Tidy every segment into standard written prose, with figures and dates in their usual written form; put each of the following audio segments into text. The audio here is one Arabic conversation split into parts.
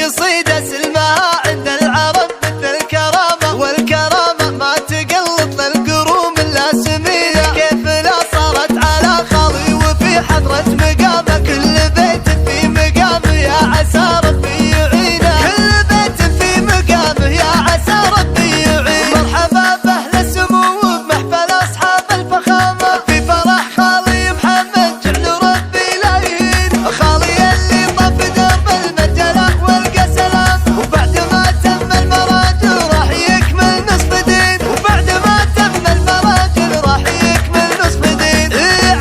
القصيدة سلمها عند العرب مثل الكرامة، والكرامة ما تقلط للقروم اللاسمية. كيف لا صارت على خالي وفي حضرة مقامه، كل بيت في مقامه يا عسى ربي يعينه، كل بيت في مقامه يا عسى ربي يعينه. مرحبا بأهل السمو بمحفل أصحاب الفخامة، في فرح خالي محمد جعل ربي لا يهين، خالي اللي طف درب المجلة والقى سلام، وبعد ما تم المراجل راح يكمل نصف دين، وبعد ما تم المراجل راح يكمل نصف دين.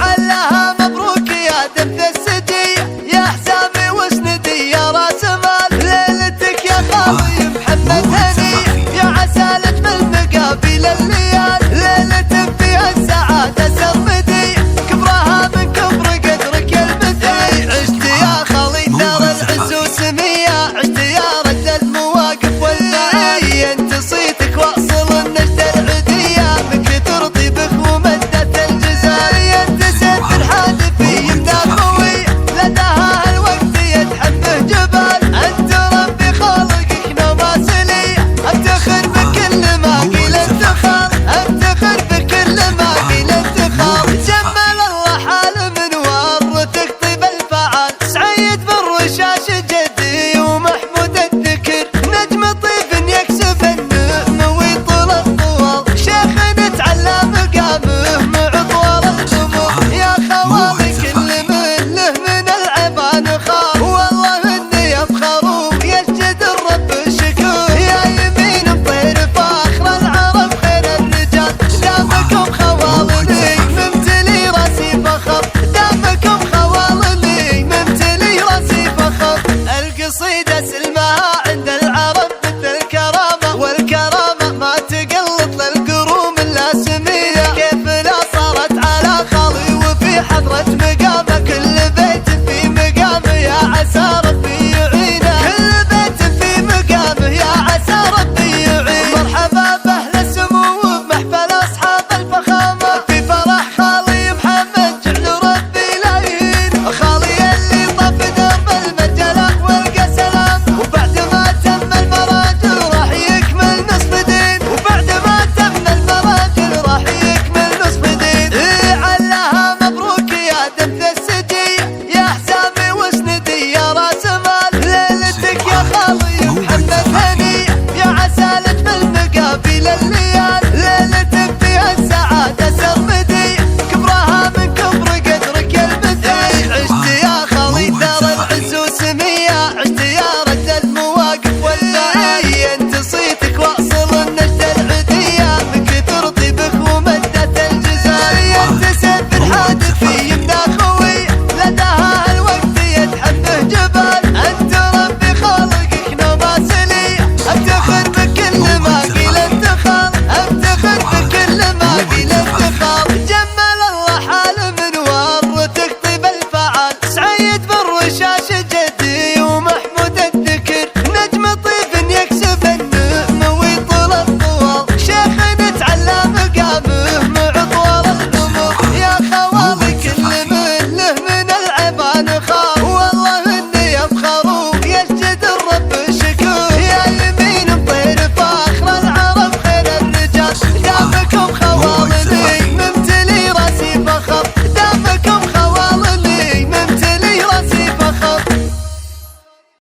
علاها مبروك يا دمث السجية يا حسامي وسندي يا راس مال، ليلتك يا خالي محمد هنية يا عسى لجمل مقابل الليال، ليلة فيها السعادة سرمدية كبرها من كبر قدرك المثلي. عشت يا خالي دار العز وسمية، عشت يا رد المواقف والداعية، انت صيتك واصل النجد العدية من كثر طيبك ومدة الجزائية. انت سيف الحادثي من اخوي لداها الوقت يتحمه جبال، انت ربي خالقك نواسلية، افتخر بكل ما قيل افتخار، افتخر بكل ما قيل افتخار. جمل الله حال من ورثك طيب الفعال، سعيد بالرشاش جدي ومحمود الذكر، نجم طيب يكسب النعم ويطول الطوال، شيخ نتعلى مقامه مع طوال الجمهور. يا خوالي كل من له من العبان خاف، والله اني يفخروا يسجد الرب الشكور. يا يمين بطير فاخر العرب خير الرجال، دامكم خوالي ممتلي راسي فخر، دامكم خوالي ممتلي راسي فخر. القصيدة سلمها عند العرب مثل الكرامة، والكرامة ما تقلط للقروم اللاسمية. كيف لا صارت على خالي وفي حضرة مقامه، كل بيت في مقامه يا عسى